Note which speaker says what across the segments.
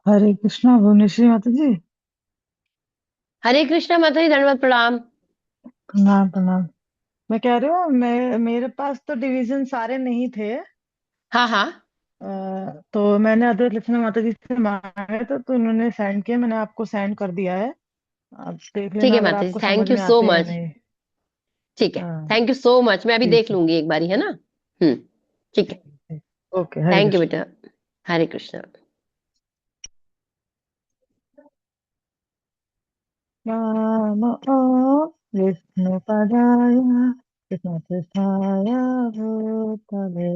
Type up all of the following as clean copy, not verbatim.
Speaker 1: हरे कृष्णा भुवनेश्वरी माता जी।
Speaker 2: हरे कृष्णा माता जी, दंडवत प्रणाम।
Speaker 1: प्रणाम प्रणाम। मैं कह रही हूँ मेरे पास तो डिवीजन सारे नहीं थे।
Speaker 2: हाँ हाँ।
Speaker 1: तो मैंने अद्वैत लक्ष्मण माता जी से मांगे तो उन्होंने सेंड किया, मैंने आपको सेंड कर दिया है। आप देख
Speaker 2: ठीक
Speaker 1: लेना
Speaker 2: है
Speaker 1: अगर
Speaker 2: माता जी,
Speaker 1: आपको समझ
Speaker 2: थैंक यू
Speaker 1: में
Speaker 2: सो
Speaker 1: आते हैं या
Speaker 2: मच।
Speaker 1: नहीं।
Speaker 2: ठीक है,
Speaker 1: हाँ।
Speaker 2: Thank you so much. मैं अभी
Speaker 1: ठीक
Speaker 2: देख
Speaker 1: है।
Speaker 2: लूंगी एक बारी, है ना। हम्म। ठीक है।
Speaker 1: ठीक। Okay, Hare
Speaker 2: thank you
Speaker 1: Krishna.
Speaker 2: बेटा। हरे कृष्णा।
Speaker 1: राम विष्णु पदाय कृष्ण कृष्णाय भूतले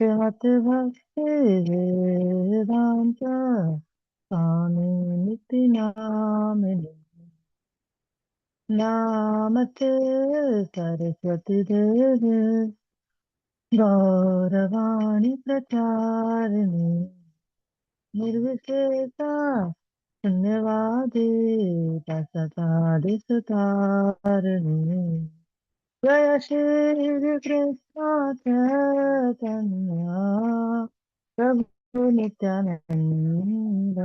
Speaker 1: श्रीमद् भक्ति वेदांत स्वामी नित्य नामिने नामते सरस्वती देवी गौरवाणी प्रचारिणी निर्विशेषा शून्यवादी प्रसतादिसुतारिणी। जय श्री कृष्ण चैतन्य प्रभु नित्यानंद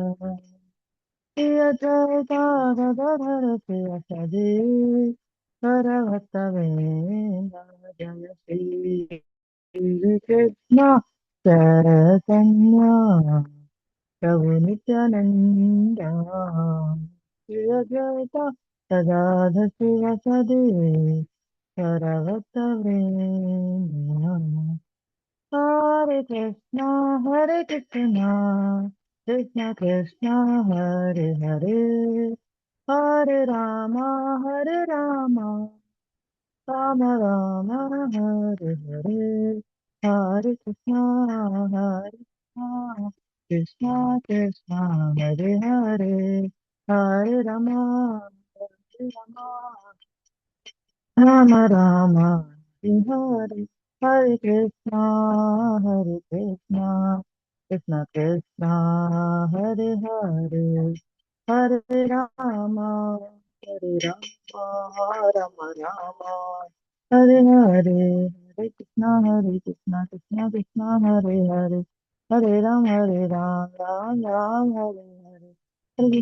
Speaker 1: श्री अद्वैता गदाधर शिवसदि सरभक्तवेंद। जय श्री कृष्ण चैतन्य प्रभु नित्यानंद श्री अद्वैता गदाधर शिवसदि सरभक्तवेंद। हरे कृष्णा कृष्ण कृष्ण हरे हरे हरे रामा राम राम हरे हरे। हरे कृष्णा कृष्णा हरे हरे हरे रामा राम राम हरे हरे। हरे कृष्णा कृष्ण कृष्ण हरे हरे हरे राम राम हरे हरे। हरे कृष्णा कृष्णा हरे हरे हरे राम राम हरे हरे। हरे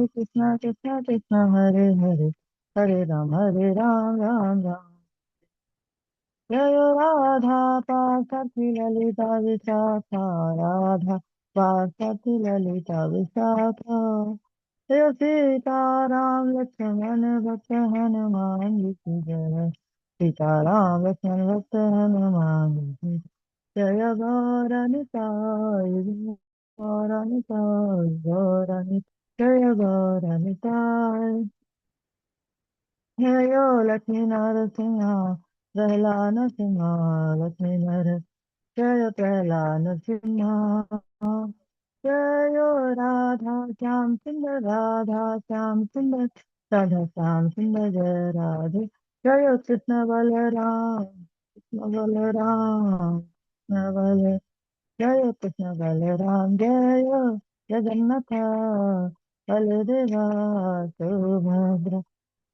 Speaker 1: कृष्णा कृष्णा हरे हरे हरे राम राम। जय राधा पार्वती ललिता विशाखा राधा पार्वती ललिता विशाखा जय सीता राम लक्ष्मण भक्त हनुमान जी की जय। सीता राम लक्ष्मण भक्त हनुमान जी की जय। गौरनिताय गौरनिताय गौरनिताय जय गौरनिताय। जयो लक्ष्मी नरसिंह प्रहलाद सिंह लक्ष्मी नर जय प्रहलाद सिंह। जयो राधा श्याम सुंदर राधा श्याम सुंदर राधा श्याम सुंदर जय राधे। जय कृष्ण बलराम कृष्ण बलराम कृष्ण बल जय कृष्ण बलराम जय जगन्नाथ बलदेवा सुभद्रा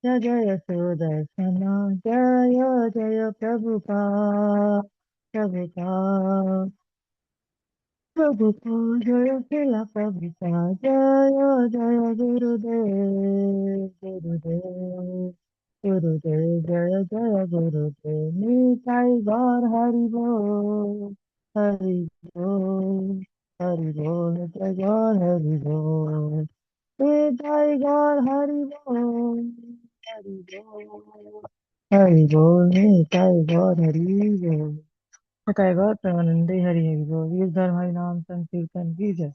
Speaker 1: जय जय सुदर्शन जय जय प्रभुपा जय शिला प्रभुपा जय जय गुरुदेव गुरुदेव गुरुदेव जय जय गुरुदेव निताई गौर हरि बोल हरि बोल हरि बोल जय गौर हरि बोल निताई गौर हरि बोल हरि बोल हरि बोल निताई गौर हरि बोल। निताई गौर प्रेमानंदे हरि हरि बोल। वीर धर्म हरि नाम संकीर्तन की जय।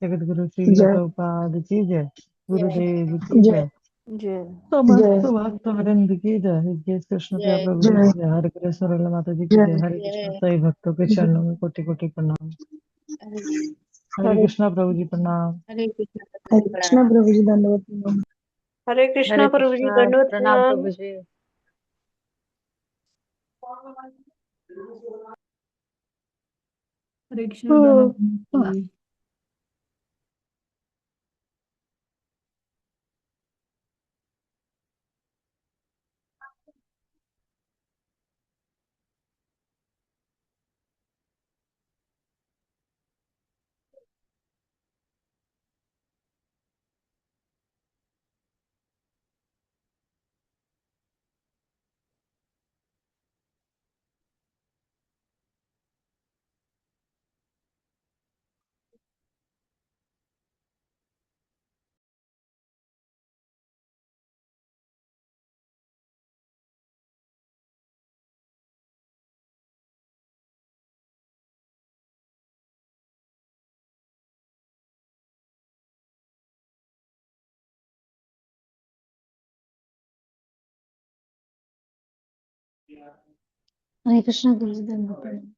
Speaker 1: जगत गुरु श्रील
Speaker 3: जय
Speaker 1: प्रभुपाद की जय।
Speaker 2: जय
Speaker 1: गुरुदेव की
Speaker 3: जय
Speaker 1: जय।
Speaker 2: जय
Speaker 1: समस्त भक्त वृंद की जय। जय कृष्ण प्रिया
Speaker 2: जय
Speaker 1: प्रभु जी
Speaker 3: जय
Speaker 1: की जय। हरे कृष्ण सरला माता जी की
Speaker 3: जय
Speaker 1: जय। हरे कृष्ण
Speaker 2: जय।
Speaker 1: सही भक्तों के
Speaker 3: जय
Speaker 1: चरणों में कोटि कोटि प्रणाम।
Speaker 2: हरे
Speaker 1: हरे
Speaker 3: हरे
Speaker 1: कृष्णा प्रभु जी प्रणाम।
Speaker 2: हरे कृष्णा माता
Speaker 3: हरे
Speaker 2: जी
Speaker 3: कृष्णा
Speaker 2: प्रणाम।
Speaker 3: प्रभु जी दंडवत प्रणाम।
Speaker 2: हरे
Speaker 1: हरे
Speaker 2: कृष्णा प्रभु जी,
Speaker 1: कृष्णा
Speaker 2: दंडवत
Speaker 1: प्रणाम
Speaker 2: प्रणाम।
Speaker 1: प्रभु जी।
Speaker 3: हरे कृष्णा दानव जी। हरे कृष्णा गुरु जी धन्यवाद प्रणाम।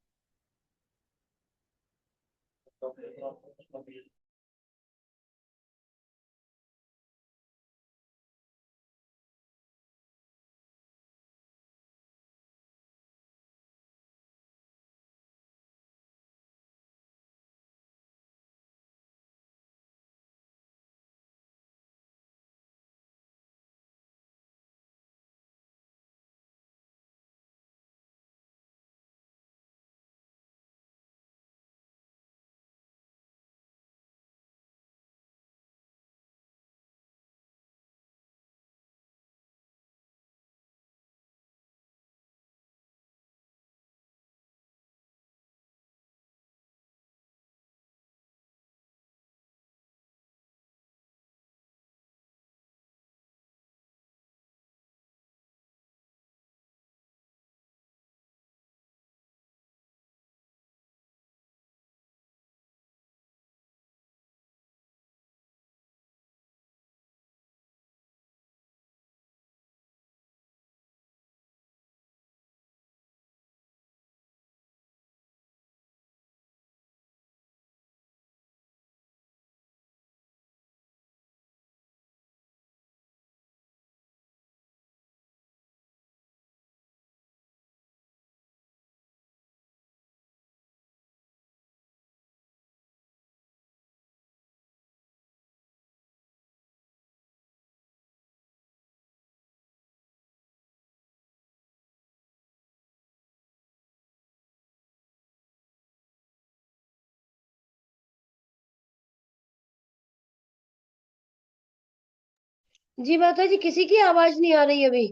Speaker 2: जी माता जी, किसी की आवाज नहीं आ रही अभी।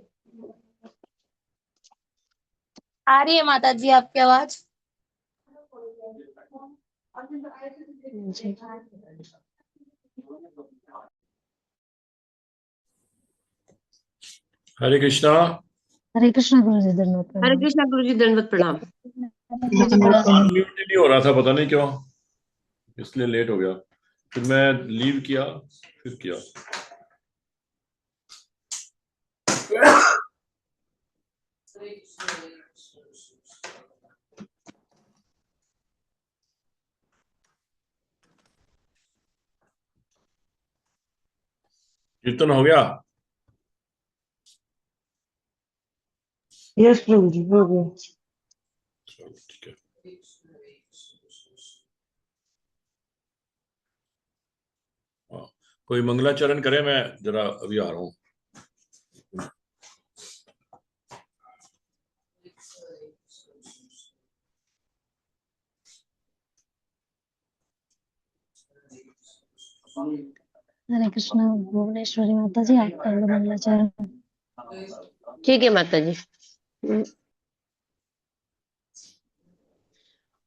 Speaker 4: आ रही है माता जी आपकी आवाज।
Speaker 2: जी।
Speaker 5: हरे कृष्णा।
Speaker 3: हरे कृष्णा गुरु जी धन्यवाद
Speaker 2: हरे
Speaker 3: प्रणाम।
Speaker 2: कृष्णा गुरु जी दंडवत प्रणाम।
Speaker 5: अनम्यूट ही नहीं हो रहा था, पता नहीं क्यों, इसलिए लेट हो गया। फिर मैं लीव किया, फिर किया। कीर्तन हो गया?
Speaker 1: यस प्रभु जी, हो गया।
Speaker 5: चलो ठीक है। हाँ, कोई मंगलाचरण करे, मैं जरा अभी आ रहा हूँ।
Speaker 3: हरे कृष्णा भुवनेश्वरी माता जी, आप कर लो मंगलाचरण।
Speaker 2: ठीक है माता जी।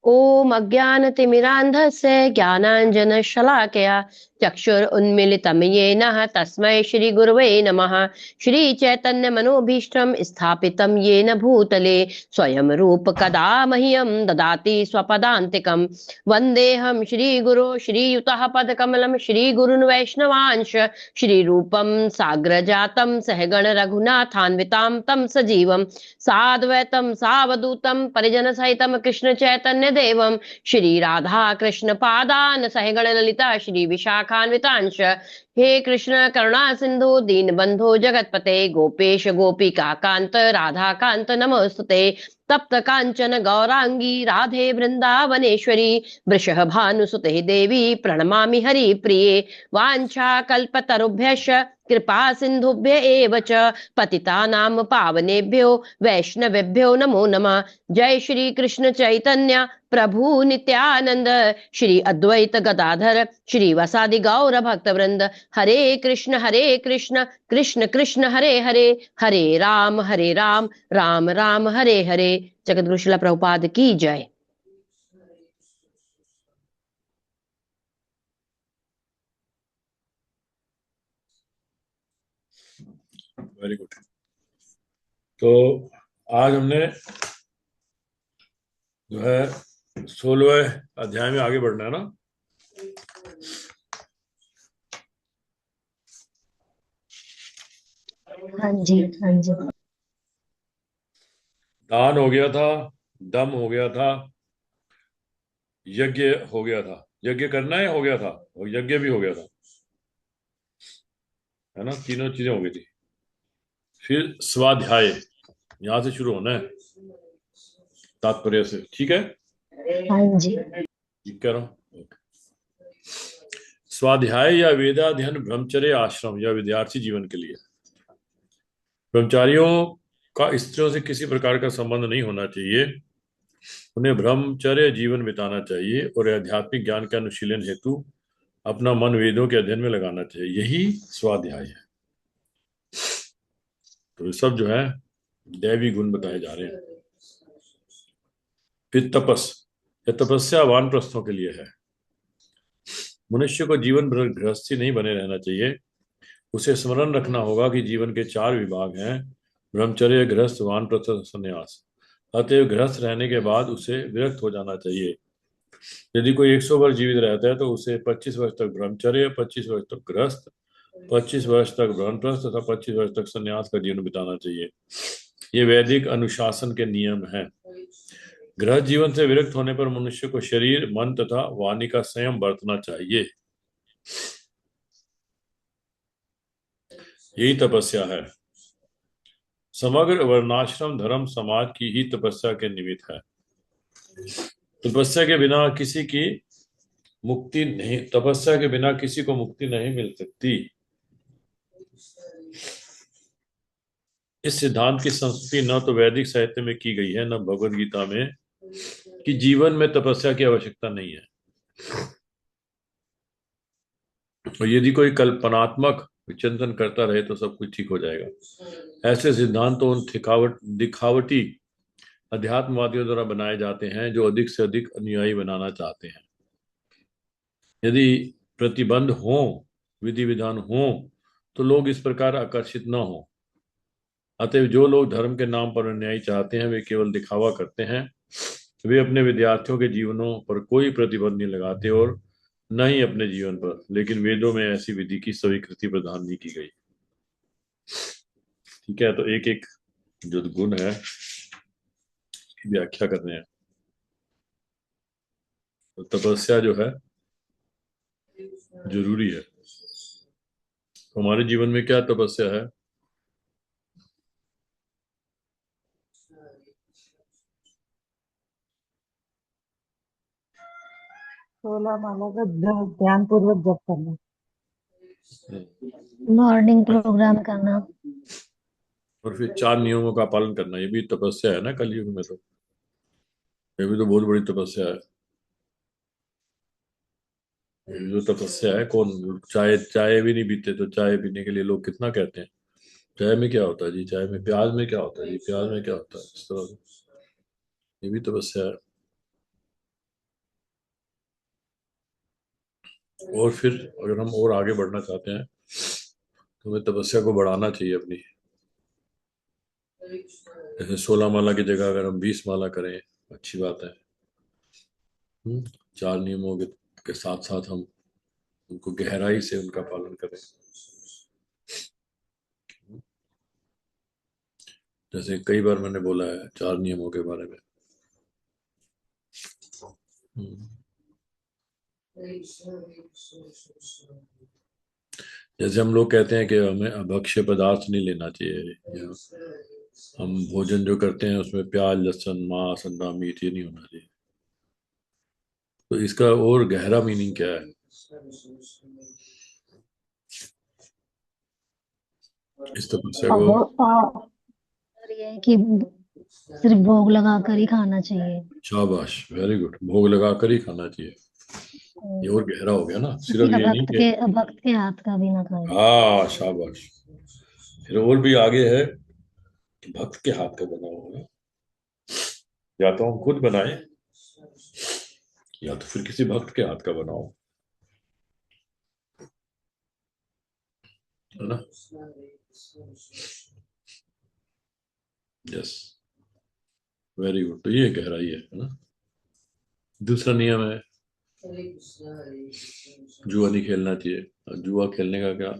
Speaker 2: ओम अज्ञानतिमिरान्धस्य ज्ञानाञ्जनशलाकया चक्षुरुन्मीलितं येन तस्मै श्रीगुरवे नमः। श्रीचैतन्यमनोभीष्टं स्थापितं येन भूतले स्वयं रूप कदा मह्यं ददाति स्वपदान्तिकं। वन्देऽहं श्रीगुरो श्रीयुतः पदकमलं श्रीगुरुन् वैष्णवांश श्रीरूपं साग्रजातं सहगण रघुनाथान्वितां तं सजीवं साद्वैतं सावधूतं परिजनसहितं कृष्ण चैतन्य देवं श्री राधा कृष्ण पादान सहगण ललिता श्री विशाखान्वितांश। हे कृष्ण करुणा सिंधु दीन बंधु जगतपते गोपेश गोपिका कांत राधा कांत नमोस्तुते। तप्त कांचन गौरांगी राधे वृंदावनेश्वरी वृषभानुसुते देवी प्रणमामि हरिप्रिये। वाञ्छा कल्पतरुभ्यश्च कृपा सिंधुभ्य एव च पतितानां पावनेभ्यो वैष्णवेभ्यो नमो नमः। जय श्री कृष्ण चैतन्य प्रभु नित्यानंद श्री अद्वैत गदाधर श्री वसादि गौर भक्त वृंद। हरे कृष्ण कृष्ण कृष्ण हरे हरे, हरे राम राम राम हरे हरे। जगत गुरु श्रील प्रभुपाद की जय।
Speaker 5: Very good. तो आज हमने जो है 16वें अध्याय में आगे बढ़ना है ना।
Speaker 3: हाँ जी, हाँ जी।
Speaker 5: दान हो गया था, दम हो गया था, यज्ञ हो गया था। यज्ञ करना है हो गया था, और यज्ञ भी हो गया था, है ना, तीनों चीजें हो गई थी। फिर स्वाध्याय, यहां से शुरू होना है तात्पर्य से, ठीक है?
Speaker 3: हाँ जी।
Speaker 5: ठीक कह रहा हूं। स्वाध्याय या वेदाध्ययन ब्रह्मचर्य आश्रम या विद्यार्थी जीवन के लिए। ब्रह्मचारियों का स्त्रियों से किसी प्रकार का संबंध नहीं होना चाहिए। उन्हें ब्रह्मचर्य जीवन बिताना चाहिए और आध्यात्मिक ज्ञान के अनुशीलन हेतु अपना मन वेदों के अध्ययन में लगाना चाहिए। यही स्वाध्याय है। तो ये सब जो है दैवी गुण बताए जा रहे हैं। फिर तपस्या वानप्रस्थों के लिए है। मनुष्य को जीवन भर गृहस्थी नहीं बने रहना चाहिए। उसे स्मरण रखना होगा कि जीवन के 4 विभाग हैं: ब्रह्मचर्य, गृहस्थ, वानप्रस्थ, संन्यास। अतएव गृहस्थ रहने के बाद उसे विरक्त हो जाना चाहिए। यदि कोई 100 वर्ष जीवित रहता है तो उसे 25 वर्ष तक ब्रह्मचर्य, 25 वर्ष तक गृहस्थ, 25 वर्ष तक वानप्रस्थ तथा 25 वर्ष तक संन्यास का जीवन बिताना चाहिए। ये वैदिक अनुशासन के नियम हैं। गृह जीवन से विरक्त होने पर मनुष्य को शरीर, मन तथा वाणी का संयम बरतना चाहिए। यही तपस्या है। समग्र वर्णाश्रम धर्म समाज की ही तपस्या के निमित्त है। तपस्या के बिना किसी की मुक्ति नहीं, तपस्या के बिना किसी को मुक्ति नहीं मिल सकती। इस सिद्धांत की संस्तुति न तो वैदिक साहित्य में की गई है, न भगवद गीता में, कि जीवन में तपस्या की आवश्यकता नहीं है। और यदि कोई कल्पनात्मक विचिंतन करता रहे तो सब कुछ ठीक हो जाएगा। ऐसे सिद्धांत तो उन दिखावटी अध्यात्मवादियों द्वारा बनाए जाते हैं जो अधिक से अधिक अनुयायी बनाना चाहते हैं। यदि प्रतिबंध हो, विधि विधान हो, तो लोग इस प्रकार आकर्षित न हो। अतएव जो लोग धर्म के नाम पर अन्यायी चाहते हैं वे केवल दिखावा करते हैं। वे अपने विद्यार्थियों के जीवनों पर कोई प्रतिबंध नहीं लगाते और न ही अपने जीवन पर। लेकिन वेदों में ऐसी विधि की स्वीकृति प्रदान नहीं की गई। ठीक है, तो एक एक जो गुण है व्याख्या करने हैं। तो तपस्या जो है जरूरी है। तो हमारे जीवन में क्या तपस्या है?
Speaker 1: सोलह माला का ध्यान पूर्वक जप करना।
Speaker 3: मॉर्निंग प्रोग्राम करना।
Speaker 5: और फिर 4 नियमों का पालन करना, ये भी तपस्या है ना कलयुग में। तो ये भी तो बहुत बड़ी तपस्या है। ये जो तपस्या है, कौन चाय चाय भी नहीं पीते तो चाय पीने के लिए लोग कितना कहते हैं, चाय में क्या होता है जी, चाय में प्याज में क्या होता है जी, प्याज में क्या होता है, इस तरह से। ये भी तपस्या है। और फिर अगर हम और आगे बढ़ना चाहते हैं तो हमें तपस्या को बढ़ाना चाहिए अपनी। जैसे 16 माला की जगह अगर हम 20 माला करें, अच्छी बात है। 4 नियमों के साथ साथ हम उनको गहराई से उनका पालन करें। जैसे कई बार मैंने बोला है 4 नियमों के बारे में। जैसे हम लोग कहते हैं कि हमें अभक्ष्य पदार्थ नहीं लेना चाहिए, या हम भोजन जो करते हैं उसमें प्याज, लहसुन, मांस, अंडा, मीट ये नहीं होना चाहिए। तो इसका और गहरा मीनिंग क्या है? इस तपस्या
Speaker 3: और
Speaker 5: को
Speaker 3: और ये है कि सिर्फ भोग लगा कर ही खाना चाहिए।
Speaker 5: शाबाश, वेरी गुड, भोग लगा कर ही खाना चाहिए। ये और गहरा हो गया ना,
Speaker 3: किसी
Speaker 5: सिर्फ ये नहीं कि
Speaker 3: भक्त के हाथ का भी ना खाए।
Speaker 5: हाँ शाबाश। फिर और भी आगे है कि भक्त के हाथ का बना हुआ, या तो हम खुद बनाए या तो फिर किसी भक्त के हाथ का बनाओ, है ना। Yes, very good. तो ये गहराई है ना। दूसरा नियम है जुआ नहीं खेलना चाहिए। और जुआ खेलने का क्या?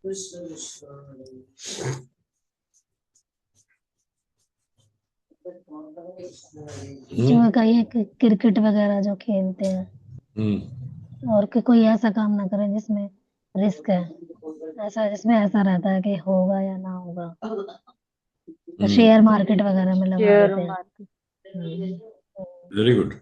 Speaker 3: जो कहीं क्रिकेट वगैरह जो खेलते हैं, और कोई ऐसा काम ना करे जिसमें रिस्क है, ऐसा जिसमें ऐसा रहता है कि होगा या ना होगा। तो शेयर मार्केट वगैरह में लगा
Speaker 1: शेयर
Speaker 3: देते हैं।
Speaker 1: मार्केट।
Speaker 5: Very good.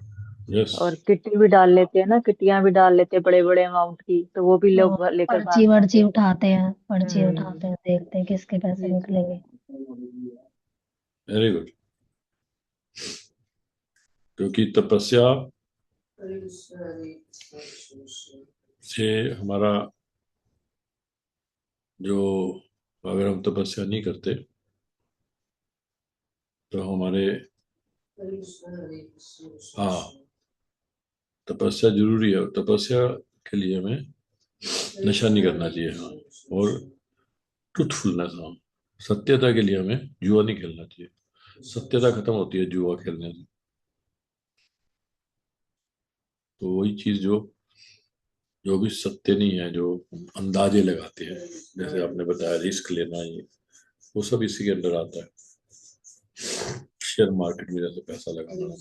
Speaker 5: यस।
Speaker 1: और किटी भी डाल लेते हैं ना, किटियां भी डाल लेते हैं बड़े बड़े अमाउंट की, तो वो भी लोग
Speaker 3: और
Speaker 1: लेकर
Speaker 3: पर्ची
Speaker 1: भाग जाते
Speaker 3: वर्ची
Speaker 1: हैं।
Speaker 3: उठाते हैं, पर्ची
Speaker 1: हम्म।
Speaker 3: उठाते हैं, देखते हैं किसके पैसे निकलेंगे।
Speaker 5: Very good. क्योंकि तपस्या से हमारा जो, अगर हम तपस्या नहीं करते तो हमारे, हाँ, तपस्या जरूरी है। और तपस्या के लिए हमें नशा नहीं करना चाहिए। हाँ। और ट्रुथफुलनेस, हाँ, सत्यता के लिए हमें जुआ नहीं खेलना चाहिए। सत्यता खत्म होती है जुआ खेलने से। तो वही चीज जो जो भी सत्य नहीं है, जो अंदाजे लगाते हैं, जैसे आपने बताया रिस्क लेना, ये वो सब इसी के अंदर आता है। शेयर मार्केट में जैसे पैसा लगाना।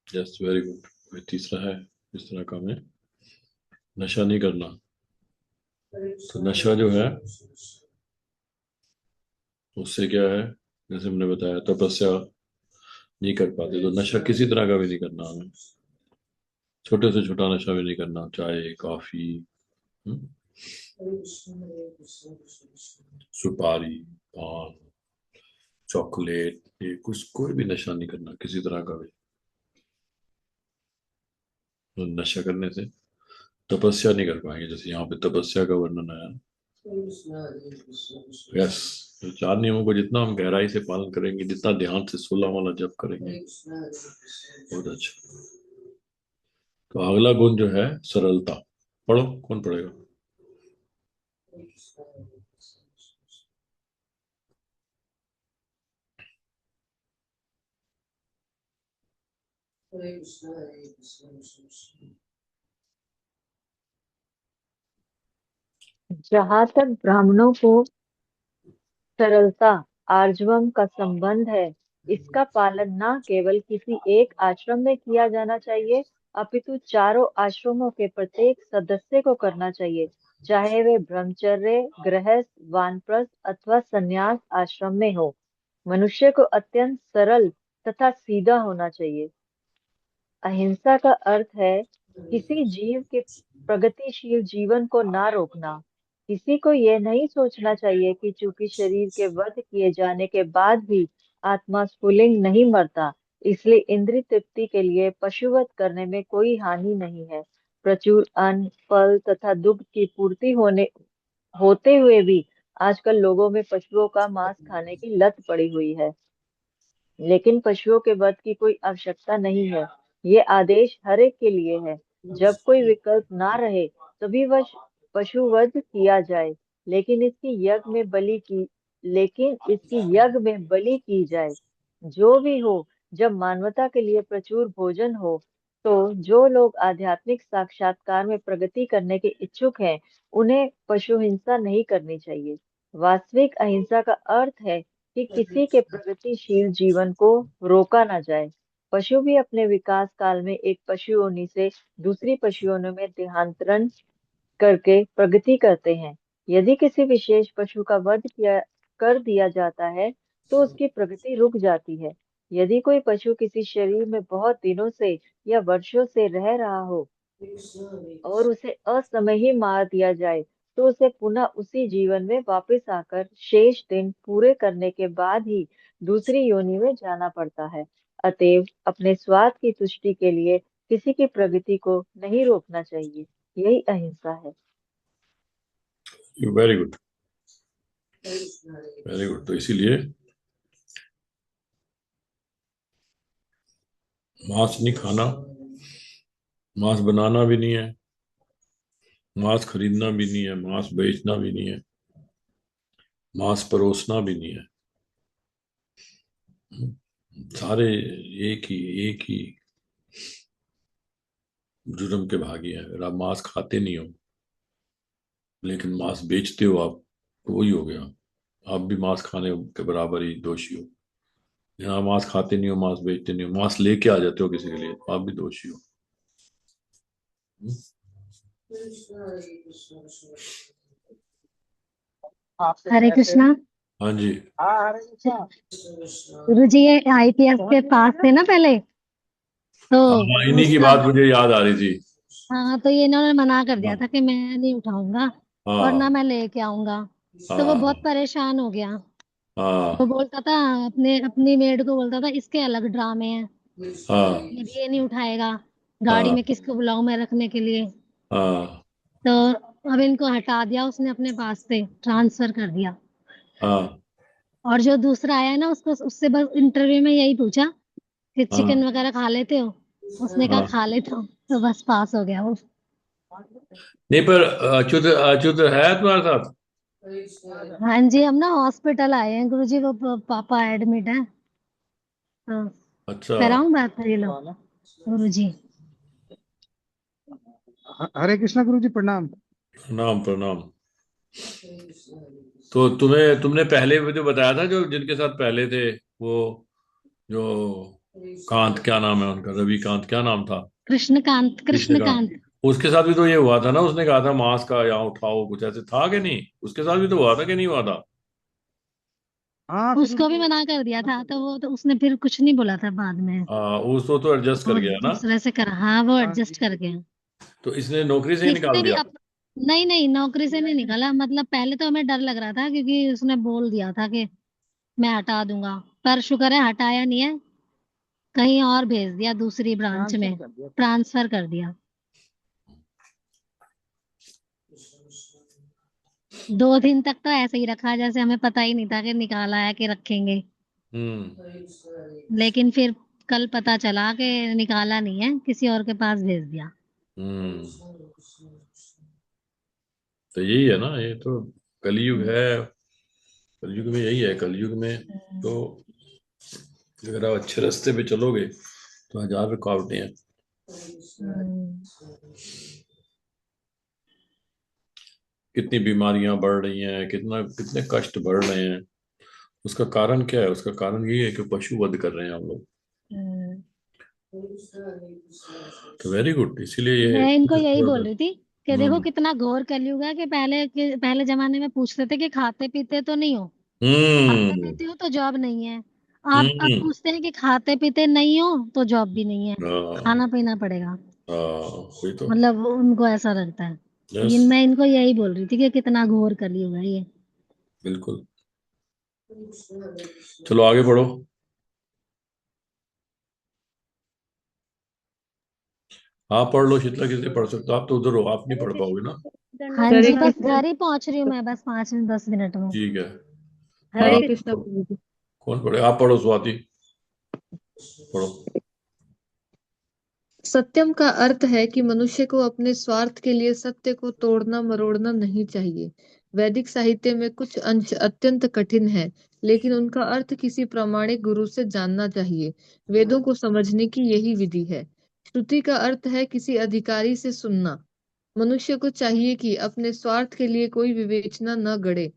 Speaker 5: Yes, very good. तीसरा है इस तरह का, हमें नशा नहीं करना। तो नशा जो है उससे क्या है, जैसे हमने बताया तपस्या नहीं कर पाते, तो नशा किसी तरह का भी नहीं करना हमें। छोटे से छोटा नशा भी नहीं करना, चाय कॉफी, हम्म, सुपारी, पान, चॉकलेट, ये कुछ कोई भी नशा नहीं करना किसी तरह का भी। तो नशा करने से तपस्या नहीं कर पाएंगे, जैसे यहाँ पे तपस्या का वर्णन आया। यस। तो चार नियमों को जितना हम गहराई से पालन करेंगे, जितना ध्यान से 16 वाला जप करेंगे, बहुत अच्छा। तो अगला गुण जो है सरलता। पढ़ो, कौन पढ़ेगा?
Speaker 1: जहां तक ब्राह्मणों को सरलता आर्जवम का संबंध है, इसका पालन न केवल किसी एक आश्रम में किया जाना चाहिए, अपितु चारों आश्रमों के प्रत्येक सदस्य को करना चाहिए, चाहे वे ब्रह्मचर्य, गृहस्थ, वानप्रस्थ अथवा संन्यास आश्रम में हो। मनुष्य को अत्यंत सरल तथा सीधा होना चाहिए। अहिंसा का अर्थ है किसी जीव के प्रगतिशील जीवन को ना रोकना। किसी को यह नहीं सोचना चाहिए कि चूंकि शरीर के वध किए जाने के बाद भी आत्मा स्फुलिंग नहीं मरता, इसलिए इंद्रिय तृप्ति के लिए पशुवध करने में कोई हानि नहीं है। प्रचुर अन्न, फल तथा दुग्ध की पूर्ति होते हुए भी आजकल लोगों में पशुओं का मांस खाने की लत पड़ी हुई है। लेकिन पशुओं के वध की कोई आवश्यकता नहीं है। ये आदेश हर एक के लिए है। जब कोई विकल्प ना रहे तभी वह पशु वध किया जाए, लेकिन इसकी यज्ञ में बलि की जाए। जो भी हो, जब मानवता के लिए प्रचुर भोजन हो, तो जो लोग आध्यात्मिक साक्षात्कार में प्रगति करने के इच्छुक हैं, उन्हें पशु हिंसा नहीं करनी चाहिए। वास्तविक अहिंसा का अर्थ है कि किसी के प्रगतिशील जीवन को रोका ना जाए। पशु भी अपने विकास काल में एक पशु योनि से दूसरी पशु योनि में देहांतरण करके प्रगति करते हैं। यदि किसी विशेष पशु का वध कर दिया जाता है, तो उसकी प्रगति रुक जाती है। यदि कोई पशु किसी शरीर में बहुत दिनों से या वर्षों से रह रहा हो और उसे असमय ही मार दिया जाए, तो उसे पुनः उसी जीवन में वापस आकर शेष दिन पूरे करने के बाद ही दूसरी योनि में जाना पड़ता है। अतएव अपने स्वार्थ की तुष्टि के लिए किसी की प्रगति को नहीं रोकना चाहिए। यही अहिंसा है।
Speaker 5: Very good, very good. तो इसीलिए मांस नहीं खाना, मांस बनाना भी नहीं है, मांस खरीदना भी नहीं है, मांस बेचना भी नहीं है, मांस परोसना भी नहीं है। सारे एक ही जुर्म के भागी हैं। अगर आप मांस खाते नहीं हो लेकिन मांस बेचते हो आप, तो वही हो गया, आप भी मांस खाने के बराबर ही दोषी हो। यहाँ मांस खाते नहीं हो, मांस बेचते नहीं हो, मांस लेके आ जाते हो किसी के लिए, तो आप भी दोषी हो।
Speaker 3: हरे कृष्णा।
Speaker 5: हाँ जी।
Speaker 3: गुरु जी ये आईपीएस के पास थे ना पहले, तो
Speaker 5: हाँ, इन्हीं की
Speaker 3: उसका,
Speaker 5: बात मुझे याद आ रही थी।
Speaker 3: हाँ तो ये इन्होंने मना कर दिया
Speaker 5: हाँ
Speaker 3: था कि मैं नहीं उठाऊंगा और ना
Speaker 5: हाँ
Speaker 3: मैं लेके आऊंगा। तो वो बहुत
Speaker 5: हाँ
Speaker 3: परेशान हो गया। वो
Speaker 5: हाँ
Speaker 3: बोलता था, अपने अपनी मेड को बोलता था इसके अलग ड्रामे हैं,
Speaker 5: हाँ
Speaker 3: ये नहीं उठाएगा, गाड़ी
Speaker 5: हाँ
Speaker 3: में किसको बुलाऊं मैं रखने के लिए।
Speaker 5: हाँ
Speaker 3: तो अब इनको हटा दिया उसने, अपने पास से ट्रांसफर कर दिया।
Speaker 5: हाँ
Speaker 3: और जो दूसरा आया है ना, उसको उससे बस इंटरव्यू में यही पूछा कि
Speaker 5: हाँ
Speaker 3: चिकन वगैरह खा लेते हो, उसने कहा
Speaker 5: हाँ।
Speaker 3: खा लेता हूँ, तो बस पास हो गया वो।
Speaker 5: नहीं, पर अच्युत अच्युत है तुम्हारे साथ?
Speaker 3: हाँ जी, हम ना हॉस्पिटल आए हैं गुरुजी, वो पापा एडमिट है, तो
Speaker 5: अच्छा।
Speaker 3: कराऊं बात ये लो गुरुजी।
Speaker 1: हरे कृष्णा गुरु जी, प्रणाम।
Speaker 5: प्रणाम प्रणाम। तो तुमने पहले भी जो बताया था, जो जिनके साथ पहले थे, वो जो कांत, क्या नाम है उनका, रविकांत क्या नाम था?
Speaker 3: कृष्णकांत,
Speaker 5: कृष्णकांत।
Speaker 3: कृष्णकांत।
Speaker 5: उसके साथ भी तो ये हुआ था ना, उसने कहा था मांस का यहाँ उठाओ, कुछ ऐसे था कि नहीं? उसके साथ भी तो हुआ था कि नहीं हुआ था?
Speaker 1: हाँ, फिर
Speaker 3: उसको भी
Speaker 1: उसको
Speaker 3: मना कर दिया था, तो वो तो उसने फिर कुछ नहीं बोला था बाद में।
Speaker 5: हाँ, उसको तो एडजस्ट कर
Speaker 3: वो
Speaker 5: गया ना।
Speaker 3: दूसरे से करा, हाँ वो
Speaker 1: हाँ
Speaker 3: एडजस्ट कर गया।
Speaker 5: तो इसने नौकरी से ही निकाल
Speaker 3: इसने भी
Speaker 5: दिया?
Speaker 3: नहीं नहीं, नौकरी से नहीं निकाला, मतलब पहले तो हमें डर लग रहा था क्योंकि उसने बोल दिया था कि मैं हटा दूंगा, पर शुक्र है हटाया नहीं है, कहीं और भेज दिया दूसरी ब्रांच
Speaker 1: ट्रांसफर
Speaker 3: में,
Speaker 1: कर दिया।
Speaker 3: ट्रांसफर कर दिया। 2 दिन तक तो ऐसे ही रखा, जैसे हमें पता ही नहीं था कि निकाला है कि रखेंगे। लेकिन फिर कल पता चला कि निकाला नहीं है, किसी और के पास भेज दिया।
Speaker 5: हम्म। तो यही है ना, ये तो कलयुग है। कलयुग में यही है, कलयुग में तो अगर आप अच्छे रास्ते पे चलोगे तो हजार रुकावटें हैं।
Speaker 3: हम्म।
Speaker 5: कितनी बीमारियां बढ़ रही हैं, कितना कितने कष्ट बढ़ रहे हैं, उसका कारण क्या है? उसका कारण यही है कि पशु वध कर रहे हैं हम लोग।
Speaker 3: हम्म।
Speaker 5: तो वेरी गुड, इसीलिए ये
Speaker 3: मैं इनको यही
Speaker 5: छोड़
Speaker 3: बोल
Speaker 5: दो।
Speaker 3: रही थी कि देखो कितना घोर कलयुग है, कि पहले जमाने में पूछते थे कि खाते पीते तो नहीं हो, खाते
Speaker 5: हम्म
Speaker 3: पीते हो तो जॉब नहीं है। अब
Speaker 5: हम्म।
Speaker 3: पूछते हैं कि खाते पीते नहीं हो तो जॉब भी नहीं है,
Speaker 5: हाँ
Speaker 3: खाना पीना पड़ेगा।
Speaker 5: हाँ, वही तो।
Speaker 3: मतलब उनको ऐसा लगता है।
Speaker 5: यस,
Speaker 3: मैं इनको यही बोल रही थी कि कितना घोर कलयुग है ये।
Speaker 5: बिल्कुल। चलो आगे बढ़ो। आप पढ़ लो शीतला, किसी पढ़ सकते हो, आप तो उधर हो, आप नहीं पढ़ पाओगे ना।
Speaker 3: हाँ
Speaker 2: हरे
Speaker 3: जी, बस
Speaker 2: कृष्ण।
Speaker 3: घर ही पहुंच रही हूँ मैं, बस 5-10 मिनट में।
Speaker 5: ठीक है।
Speaker 2: हरे
Speaker 5: आप
Speaker 2: कृष्ण
Speaker 5: पढ़ो।
Speaker 2: गुरु जी।
Speaker 5: कौन पढ़े? आप पढ़ो स्वाति, पढ़ो।
Speaker 6: सत्यम का अर्थ है कि मनुष्य को अपने स्वार्थ के लिए सत्य को तोड़ना मरोड़ना नहीं चाहिए। वैदिक साहित्य में कुछ अंश अत्यंत कठिन है, लेकिन उनका अर्थ किसी प्रामाणिक गुरु से जानना चाहिए। वेदों को समझने की यही विधि है। श्रुति का अर्थ है किसी अधिकारी से सुनना। मनुष्य को चाहिए कि अपने स्वार्थ के लिए कोई विवेचना न गढ़े।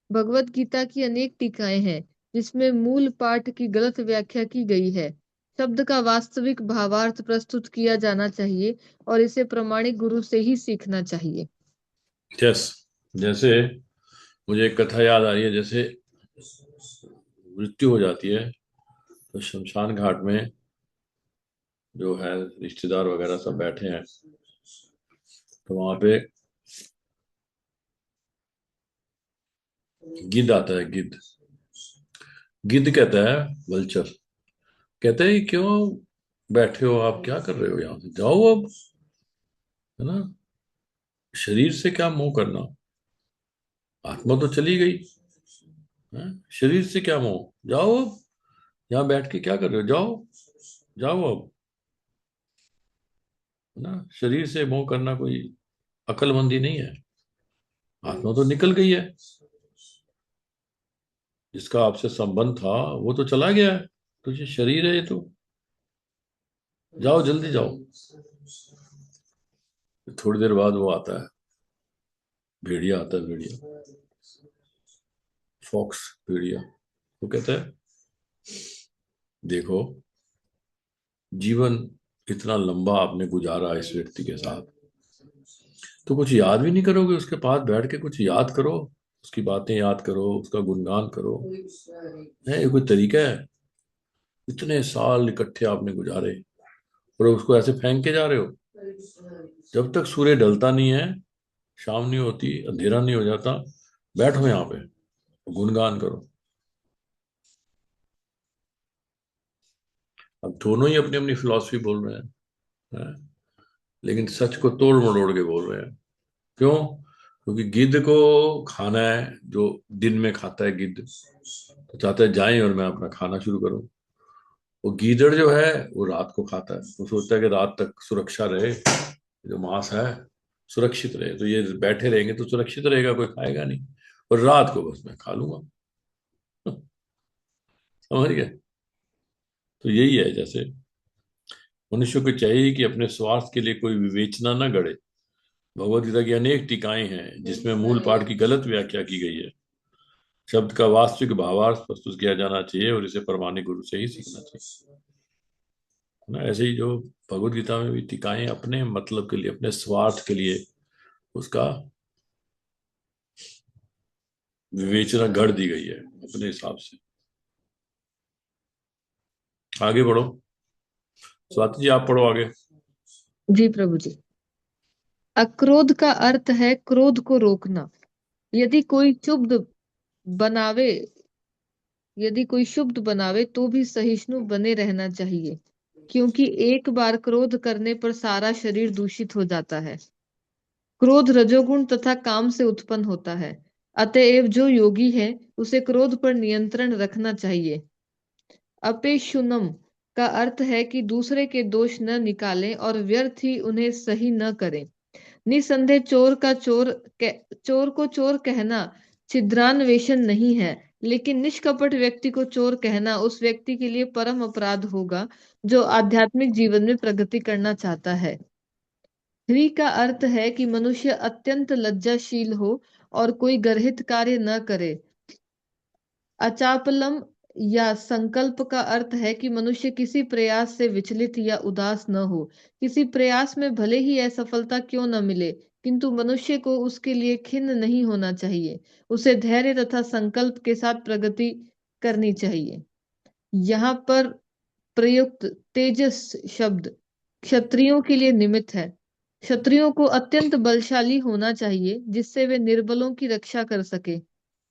Speaker 6: भगवत गीता की अनेक टीकाएं हैं, जिसमें मूल पाठ की गलत व्याख्या की गई है। शब्द का वास्तविक भावार्थ प्रस्तुत किया जाना चाहिए और इसे प्रामाणिक गुरु से ही सीखना चाहिए।
Speaker 5: यस। जैसे मुझे एक कथा याद आ रही है, जैसे मृत्यु हो जाती है तो शमशान घाट में जो है रिश्तेदार वगैरह सब बैठे हैं, तो वहां पे गिद्ध आता है। गिद्ध गिद्ध कहता है, वल्चर कहता है, क्यों बैठे हो आप, क्या कर रहे हो, यहाँ से जाओ अब, है ना? शरीर से क्या मोह करना, आत्मा तो चली गई है, शरीर से क्या मोह, जाओ अब, यहाँ बैठ के क्या कर रहे हो, जाओ, जाओ अब, है ना? शरीर से मोह करना कोई अक्लमंदी नहीं है। आत्मा तो निकल गई है, जिसका आपसे संबंध था वो तो चला गया है, तो ये शरीर है, ये तो, जाओ जल्दी जाओ। फिर थोड़ी देर बाद वो आता है, भेड़िया आता है, भेड़िया, फॉक्स भेड़िया। वो कहता है देखो, जीवन इतना लंबा आपने गुजारा इस व्यक्ति के साथ, तो कुछ याद भी नहीं करोगे? उसके पास बैठ के कुछ याद करो, उसकी बातें याद करो, उसका गुणगान करो। है ये कोई तरीका है? इतने साल इकट्ठे आपने गुजारे और उसको ऐसे फेंक के जा रहे हो। जब तक सूर्य ढलता नहीं है, शाम नहीं होती, अंधेरा नहीं हो जाता, बैठो यहाँ पे, गुणगान करो। अब दोनों ही अपनी अपनी फिलॉसफी बोल रहे हैं, लेकिन सच को तोड़ मरोड़ के बोल रहे हैं। क्यों? क्योंकि गिद्ध को खाना है, जो दिन में खाता है गिद्ध, तो चाहता है जाएं और मैं अपना खाना शुरू करूं। वो गीदड़ जो है वो रात को खाता है, वो सोचता है कि रात तक सुरक्षा रहे, जो मांस है सुरक्षित रहे, तो ये बैठे रहेंगे तो सुरक्षित रहेगा, कोई खाएगा नहीं, और रात को बस मैं खा लूंगा। समझ गए? तो यही है, जैसे मनुष्य को चाहिए कि अपने स्वार्थ के लिए कोई विवेचना न गढ़े। भगवद गीता की अनेक टीकाएं हैं जिसमें मूल पाठ की गलत व्याख्या की गई है। शब्द का वास्तविक भावार्थ प्रस्तुत किया जाना चाहिए और इसे प्रमाणिक गुरु से ही सीखना चाहिए। है ना? ऐसे ही जो भगवद गीता में भी टीकाएं अपने मतलब के लिए, अपने स्वार्थ के लिए उसका विवेचना गढ़ दी गई है अपने हिसाब से। आगे बढ़ो, स्वाति जी आप पढ़ो आगे।
Speaker 6: जी प्रभु जी। अक्रोध का अर्थ है क्रोध को रोकना। यदि कोई शुभ बनावे यदि कोई शुभ बनावे तो भी सहिष्णु बने रहना चाहिए, क्योंकि एक बार क्रोध करने पर सारा शरीर दूषित हो जाता है। क्रोध रजोगुण तथा काम से उत्पन्न होता है। अतएव जो योगी है उसे क्रोध पर नियंत्रण रखना चाहिए। अपेशुनम का अर्थ है कि दूसरे के दोष न निकालें और व्यर्थ ही उन्हें सही न करें। निसंदेह चोर को चोर कहना छिद्रान्वेषण नहीं है, लेकिन निष्कपट व्यक्ति को चोर कहना उस व्यक्ति के लिए परम अपराध होगा जो आध्यात्मिक जीवन में प्रगति करना चाहता है। ह्री का अर्थ है कि मनुष्य अत्यंत लज्जाशील हो और कोई गर्हित कार्य न करे। अचापलम या संकल्प का अर्थ है कि मनुष्य किसी प्रयास से विचलित या उदास न हो। किसी प्रयास में भले ही असफलता क्यों न मिले, किंतु मनुष्य को उसके लिए खिन्न नहीं होना चाहिए। उसे धैर्य तथा संकल्प के साथ प्रगति करनी चाहिए। यहाँ पर प्रयुक्त तेजस शब्द क्षत्रियों के लिए निमित्त है। क्षत्रियों को अत्यंत बलशाली होना चाहिए जिससे वे निर्बलों की रक्षा कर सके।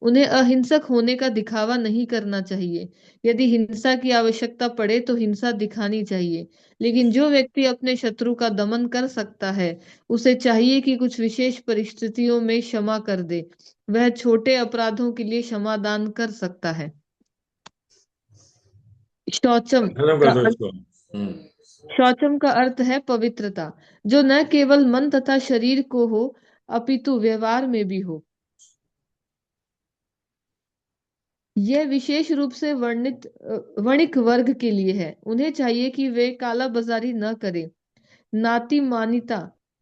Speaker 6: उन्हें अहिंसक होने का दिखावा नहीं करना चाहिए। यदि हिंसा की आवश्यकता पड़े तो हिंसा दिखानी चाहिए, लेकिन जो व्यक्ति अपने शत्रु का दमन कर सकता है उसे चाहिए कि कुछ विशेष परिस्थितियों में क्षमा कर दे। वह छोटे अपराधों के लिए क्षमादान कर सकता है। शौचम
Speaker 5: खत्म
Speaker 6: का
Speaker 5: कर दो इसको।
Speaker 6: शौचम का अर्थ है पवित्रता, जो न केवल मन तथा शरीर को हो अपितु व्यवहार में भी हो। यह विशेष रूप से वणिक वर्ग के लिए है। उन्हें चाहिए कि वे काला बाजारी न करें। नातिमानिता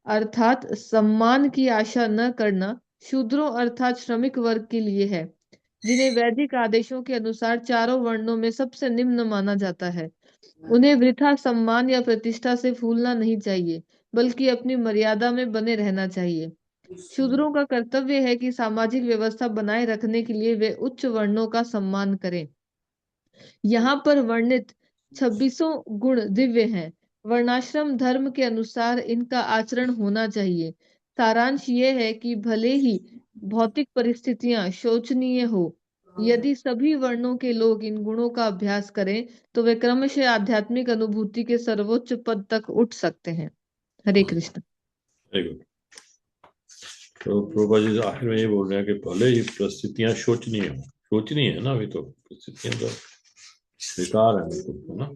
Speaker 6: अर्थात सम्मान की आशा न करना शूद्रों अर्थात श्रमिक वर्ग के लिए है, जिन्हें वैदिक आदेशों के अनुसार चारों वर्णों में सबसे निम्न माना जाता है। उन्हें वृथा सम्मान या प्रतिष्ठा से फूलना नहीं चाहिए, बल्कि अपनी मर्यादा में बने रहना चाहिए। शूद्रों का कर्तव्य है कि सामाजिक व्यवस्था बनाए रखने के लिए वे उच्च वर्णों का सम्मान करें। यहाँ पर वर्णित 26 गुण दिव्य हैं। वर्णाश्रम धर्म के अनुसार इनका आचरण होना चाहिए। सारांश यह है कि भले ही भौतिक परिस्थितियां शोचनीय हो, यदि सभी वर्णों के लोग इन गुणों का अभ्यास करें तो वे क्रमशः आध्यात्मिक अनुभूति के सर्वोच्च पद तक उठ सकते हैं। हरे कृष्ण।
Speaker 5: Very good. तो प्रभुपा जी आखिर में ये बोल रहे हैं कि भले ही परिस्थितियां शोचनीय है ना, अभी तो परिस्थितियां तो बेकार है बिल्कुल, है ना।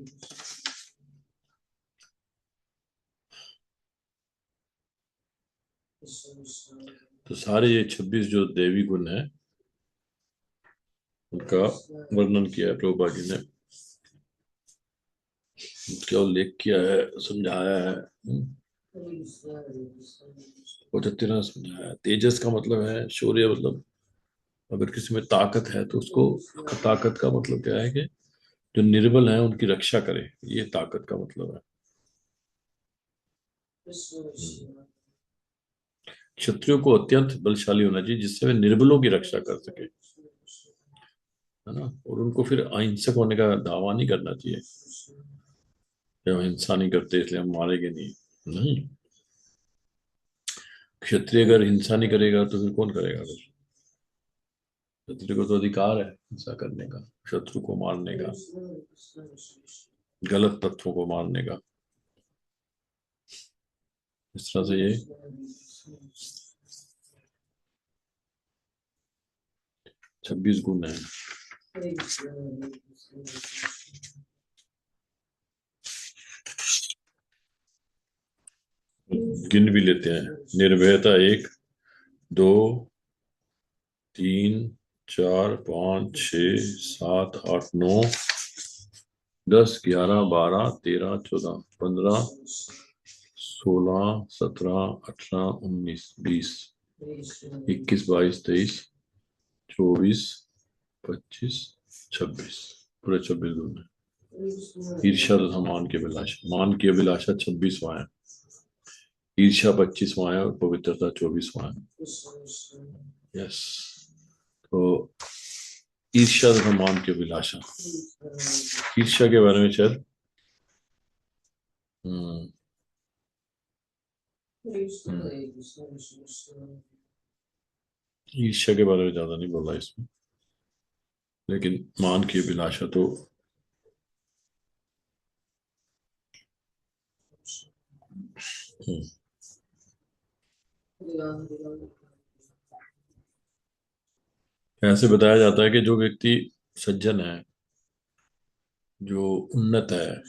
Speaker 5: तो सारे ये 26 जो देवी गुण है उनका वर्णन किया है प्रभुपा जी ने, उसका उल्लेख किया है, समझाया है। वो जो तेरा समझाया, तेजस का मतलब है शौर्य, मतलब अगर किसी में ताकत है तो उसको, ताकत का मतलब क्या है कि जो निर्बल है उनकी रक्षा करे, ये ताकत का मतलब है। क्षत्रियो को अत्यंत बलशाली होना चाहिए जिससे वे निर्बलों की रक्षा कर सके, है ना। और उनको फिर अहिंसक होने का दावा नहीं करना चाहिए, जब हिंसा नहीं करते इसलिए हम मारेंगे नहीं, नहीं। क्षत्रिय अगर हिंसा नहीं करेगा तो फिर कौन करेगा? फिर क्षत्रिय को तो अधिकार है हिंसा करने का, शत्रु को मारने का, गलत तत्वों को मारने का। इस तरह से ये 26 गुण है। गिन भी लेते हैं। निर्भयता 1, 2, 3, 4, 5, 6, 7, 8, 9, 10, 11, 12, 13, 14, 15, 16, 17, 18, 19, 20, 21, 22, 23, 24, 25, 26, पूरे 26 गुण है। ईर्ष्या तथा मान की अभिलाषा, मान की अभिलाषा 26वां है, ईर्ष्या 25वां है और पवित्रता 24वां है। यस, तो ईर्ष्या तथा मान की अभिलाषा, ईर्ष्या के बारे में शायद ईर्ष्या के बारे में ज्यादा नहीं बोला इसमें, लेकिन मान की अभिलाषा तो ऐसे बताया जाता है कि जो व्यक्ति सज्जन है, जो उन्नत है,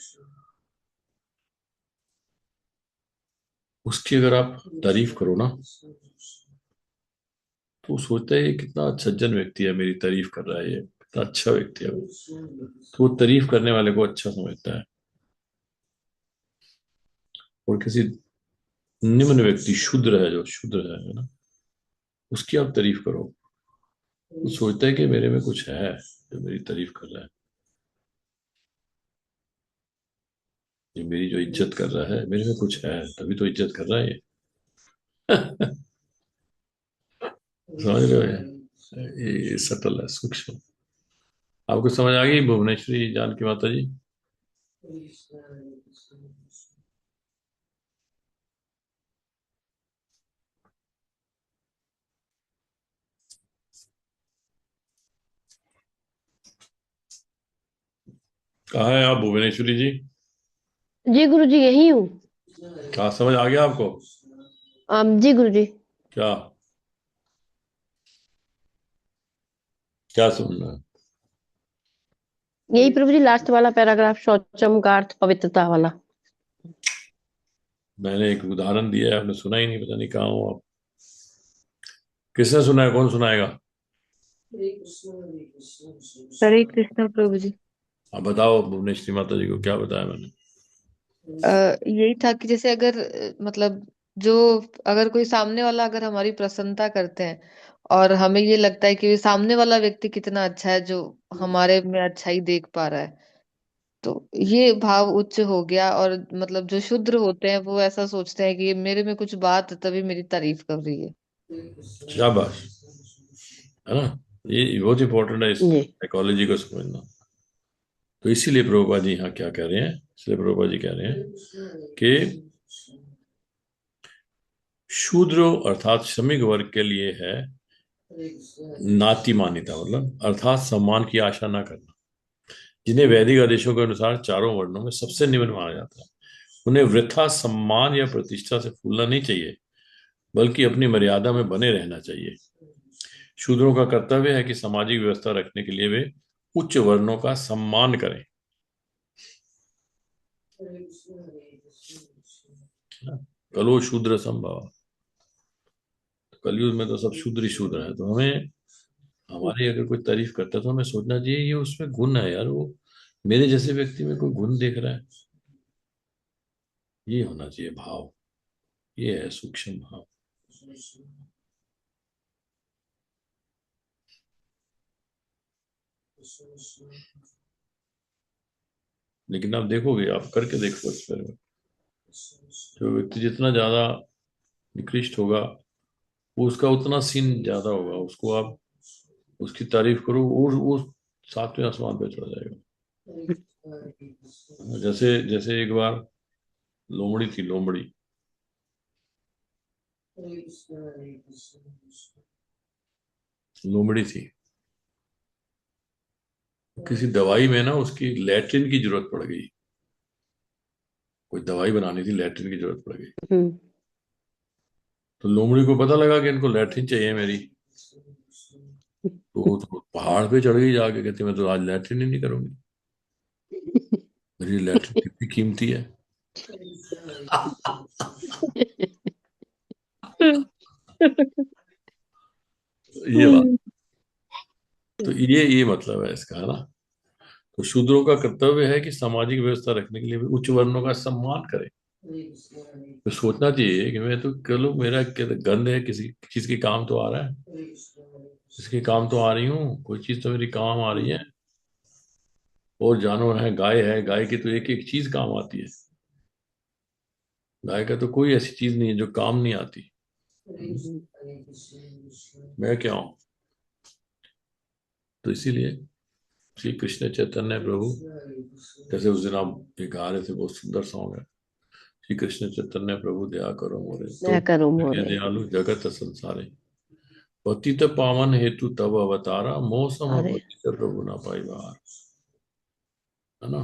Speaker 5: उसकी अगर आप तारीफ करो ना, तो वो सोचता है ये कितना सज्जन व्यक्ति है, मेरी तारीफ कर रहा है, ये कितना अच्छा व्यक्ति है वो। तो वो तारीफ करने वाले को अच्छा समझता है। और किसी निम्न व्यक्ति, शूद्र है, जो शूद्र है ना, उसकी आप तारीफ करो, वो सोचता है कि मेरे में कुछ है जो मेरी तारीफ कर रहा है, ये मेरी जो इज्जत कर रहा है, मेरे में कुछ है तभी तो इज्जत कर रहा है ये। समझ रहे हो? ये सटल है, सूक्ष्म। आपको समझ आ गई भुवनेश्वरी जानकी माता जी? कहाँ है आप भुवनेश्वरी जी?
Speaker 2: जी गुरु जी, यही हूँ।
Speaker 5: क्या समझ आ गया आपको?
Speaker 2: जी गुरु जी।
Speaker 5: क्या क्या सुनना है?
Speaker 2: यही प्रभु जी, लास्ट वाला पैराग्राफ, शौचम का अर्थ पवित्रता वाला।
Speaker 5: मैंने एक उदाहरण दिया है, आपने सुना ही नहीं, पता नहीं कहाँ हो आप। किसने सुना है? कौन सुनाएगा?
Speaker 6: हरे कृष्णा प्रभु जी।
Speaker 5: आप बताओ भुवनेश्वरी माता जी को क्या बताया मैंने।
Speaker 6: यही था कि जैसे अगर मतलब जो अगर कोई सामने वाला अगर हमारी प्रशंसा करते हैं और हमें ये लगता है कि सामने वाला व्यक्ति कितना अच्छा है जो हमारे में अच्छाई देख पा रहा है, तो ये भाव उच्च हो गया। और मतलब जो शूद्र होते हैं वो ऐसा सोचते हैं कि मेरे में कुछ बात है, तभी मेरी तारीफ कर रही है।
Speaker 5: शाबाश, है ना। ये बहुत इंपॉर्टेंट है इस
Speaker 2: जी
Speaker 5: साइकोलॉजी को समझना। तो इसीलिए प्रभुपाद जी यहाँ क्या कह रहे हैं, इसलिए प्रभुपाद जी कह रहे हैं कि शूद्रो अर्थात श्रमिक वर्ग के लिए है नाति मान्यता, मतलब अर्थात सम्मान की आशा ना करना, जिन्हें वैदिक आदेशों के अनुसार चारों वर्णों में सबसे निम्न माना जाता है। उन्हें वृथा सम्मान या प्रतिष्ठा से फूलना नहीं चाहिए, बल्कि अपनी मर्यादा में बने रहना चाहिए। शूद्रों का कर्तव्य है कि सामाजिक व्यवस्था रखने के लिए वे उच्च वर्णों का सम्मान करें। कलो शूद्र संभव, कलयुग में तो सब शूद्र ही शूद्र है, तो हमें, हमारी अगर कोई तारीफ करता है तो हमें सोचना चाहिए ये उसमें गुण है यार, वो मेरे जैसे व्यक्ति में कोई गुण देख रहा है, ये होना चाहिए भाव। ये है सूक्ष्म भाव। लेकिन आप देखोगे, आप करके देखो एक्सपेरिमेंट, जो व्यक्ति जितना ज्यादा निकृष्ट होगा वो उसका उतना सीन ज्यादा होगा, उसको आप उसकी तारीफ करो और वो सातवें आसमान पे चला जाएगा। जैसे जैसे एक बार लोमड़ी थी, लोमड़ी थी, किसी दवाई में ना उसकी लैट्रिन की जरूरत पड़ गई, कोई दवाई बनानी थी, लैट्रिन की जरूरत पड़ गई। तो लोमड़ी को पता लगा कि इनको लैट्रिन चाहिए मेरी, तो वो तो पहाड़ पे चढ़ गई जाके, कहती मैं तो आज लैट्रिन ही नहीं करूंगी, मेरी लैट्रिन कितनी कीमती है। ये बात, तो ये मतलब है इसका, है ना। तो शूद्रों का कर्तव्य है कि सामाजिक व्यवस्था रखने के लिए भी उच्च वर्णों का सम्मान करें। तो सोचना चाहिए कि मैं तो चलो, मेरा गंध है, किसी चीज के काम तो आ रहा है, इसके काम तो आ रही हूँ, कोई चीज तो मेरी काम आ रही है। और जानवर है, गाय की तो एक एक चीज काम आती है, गाय का तो कोई ऐसी चीज नहीं है जो काम नहीं आती। मैं क्या हूं। तो इसीलिए श्री कृष्ण चैतन्य प्रभु, जैसे उस दिन आप ये गा रहे थे, बहुत सुंदर सॉन्ग है, श्री कृष्ण चैतन्य प्रभु दया करो मोरे,
Speaker 2: दया करो
Speaker 5: तो
Speaker 2: मोरे,
Speaker 5: दयालु जगत संसारे, पतित पावन हेतु तब अवतारा, मोह सम
Speaker 2: अरे
Speaker 5: पतित प्रभु ना पाई बार, है ना।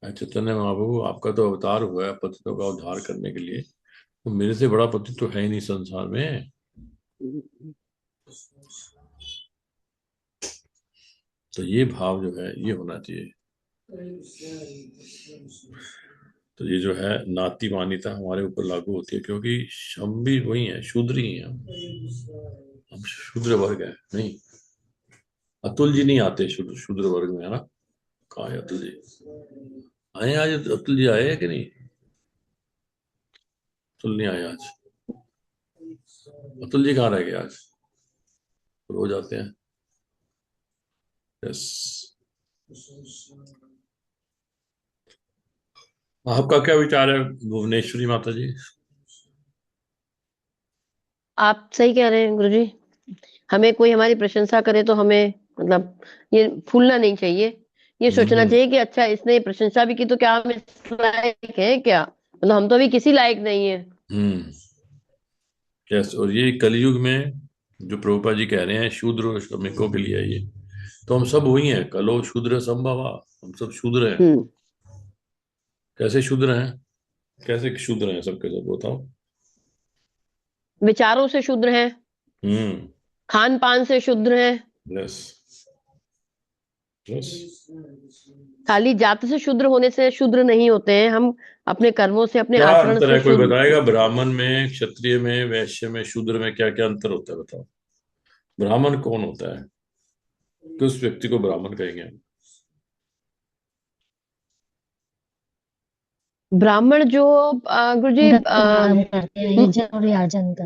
Speaker 5: चैतन्य महाप्रभु, आपका तो अवतार हुआ है पतितों का उद्धार करने के लिए, तो मेरे से बड़ा पति तो है ही नहीं संसार में। तो ये भाव जो है ये होना चाहिए। तो ये जो है नाती मान्यता हमारे ऊपर लागू होती है, क्योंकि हम भी वही हैं, शूद्र ही हैं हम शूद्र वर्ग है। नहीं, अतुल जी नहीं आते शूद्र शूद्र वर्ग में, है ना। कहाँ है अतुल जी? आए आज? अतुल जी आए हैं कि नहीं? अतुल नहीं आए आज। अतुल जी कहाँ रह गए आज? रोज आते हैं। यस। आपका क्या विचार है भुवनेश्वरी माता जी?
Speaker 2: आप सही कह रहे हैं गुरुजी। हमें कोई हमारी प्रशंसा करे तो हमें मतलब ये फूलना नहीं चाहिए, ये सोचना चाहिए कि अच्छा इसने प्रशंसा भी की तो क्या हम इस लायक है क्या, मतलब हम तो अभी किसी लायक नहीं है।
Speaker 5: यस। और ये कलयुग में जो प्रभुपाद जी कह रहे हैं शूद्र और श्रमिकों के लिए है ये, तो हम सब वही हैं, कलो शूद्र संभवा, हम सब शूद्र हैं। कैसे शूद्र हैं? कैसे शूद्र हैं? सबके सब बताओ।
Speaker 2: विचारों से शूद्र हैं, खान पान से शूद्र हैं,
Speaker 5: यस यस।
Speaker 2: खाली जात से शूद्र होने से शूद्र नहीं होते हैं, हम अपने कर्मों से, अपने
Speaker 5: क्या
Speaker 2: आचरण
Speaker 5: अंतर
Speaker 2: से
Speaker 5: है? कोई
Speaker 2: शूद्र।
Speaker 5: बताएगा ब्राह्मण में, क्षत्रिय में, वैश्य में, शूद्र में क्या क्या अंतर होता है? बताओ। ब्राह्मण कौन होता है? किस व्यक्ति को ब्राह्मण कहेंगे?
Speaker 2: ब्राह्मण जो गुरुजी
Speaker 3: काम करते हैं, यजन और याजन का।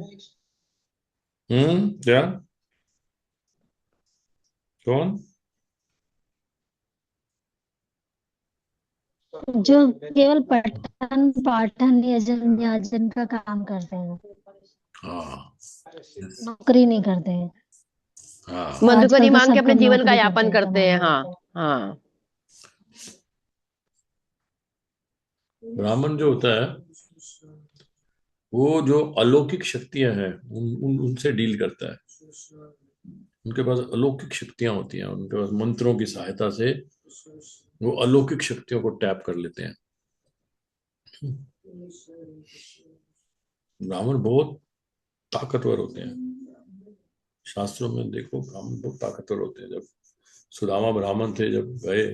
Speaker 5: क्या? कौन?
Speaker 3: जो केवल पठन पाठन यजन याजन का काम करते हैं,
Speaker 5: हाँ
Speaker 3: नौकरी नहीं करते हैं।
Speaker 5: हाँ।
Speaker 2: मधुकरी
Speaker 3: आजकल तो
Speaker 2: मांग के
Speaker 3: सब
Speaker 2: अपने
Speaker 3: कोई
Speaker 2: जीवन का
Speaker 3: नौकरी
Speaker 2: यापन करते
Speaker 3: कमाई
Speaker 2: हैं। हाँ
Speaker 3: करते हैं।
Speaker 2: हाँ।
Speaker 5: ब्राह्मण जो होता है वो जो अलौकिक शक्तियां हैं उनसे डील करता है। उनके पास अलौकिक शक्तियां होती हैं, उनके पास मंत्रों की सहायता से वो अलौकिक शक्तियों को टैप कर लेते हैं। ब्राह्मण बहुत ताकतवर होते हैं। शास्त्रों में देखो, ब्राह्मण बहुत ताकतवर होते हैं। जब सुदामा ब्राह्मण थे, जब गए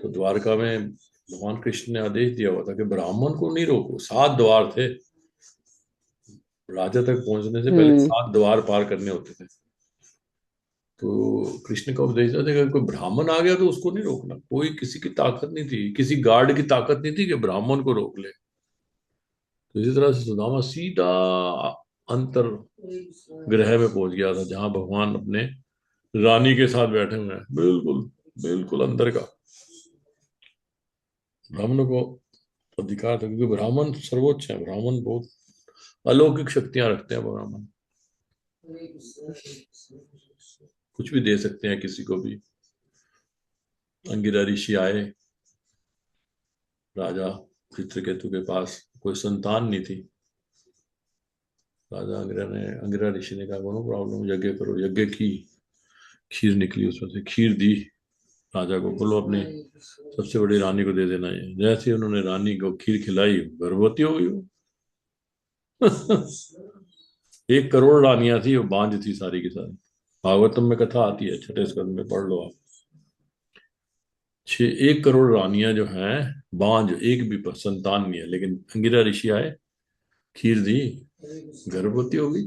Speaker 5: तो द्वारका में भगवान कृष्ण ने आदेश दिया हुआ था कि ब्राह्मण को नहीं रोको। 7 द्वार थे, राजा तक पहुंचने से पहले 7 द्वार पार करने होते थे। तो कृष्ण का उपदेश था कि कोई ब्राह्मण आ गया तो उसको नहीं रोकना। कोई किसी की ताकत नहीं थी, किसी गार्ड की ताकत नहीं थी कि ब्राह्मण को रोक ले। तो इसी तरह से सुदामा सीधा अंतर ग्रह में पहुंच गया था, जहां भगवान अपने रानी के साथ बैठे हुए हैं, बिल्कुल बिल्कुल अंदर का। ब्राह्मणों को अधिकार था, क्योंकि ब्राह्मण सर्वोच्च है, ब्राह्मण बहुत अलौकिक शक्तियां रखते हैं ब्राह्मण, कुछ भी दे सकते हैं किसी को भी। अंगिरा ऋषि आए राजा चित्रकेतु के पास, कोई संतान नहीं थी। राजा अंगिरा ऋषि ने कहा नो प्रॉब्लम, यज्ञ करो। यज्ञ की खीर निकली, उसमें से खीर दी राजा को, बोलो अपनी सबसे बड़ी रानी को दे देना है। जैसे ही उन्होंने रानी को खीर खिलाई, गर्भवती हो गई वो। 1 करोड़ रानियां थी, वो बांझ थी सारी की सारी। भागवतम में कथा आती है, 6ठे स्कंद में पढ़ लो आप। 1 करोड़ रानियां जो हैं बांझ, एक भी संतान नहीं है, लेकिन अंगिरा ऋषि आए, खीर दी, गर्भवती हो गई।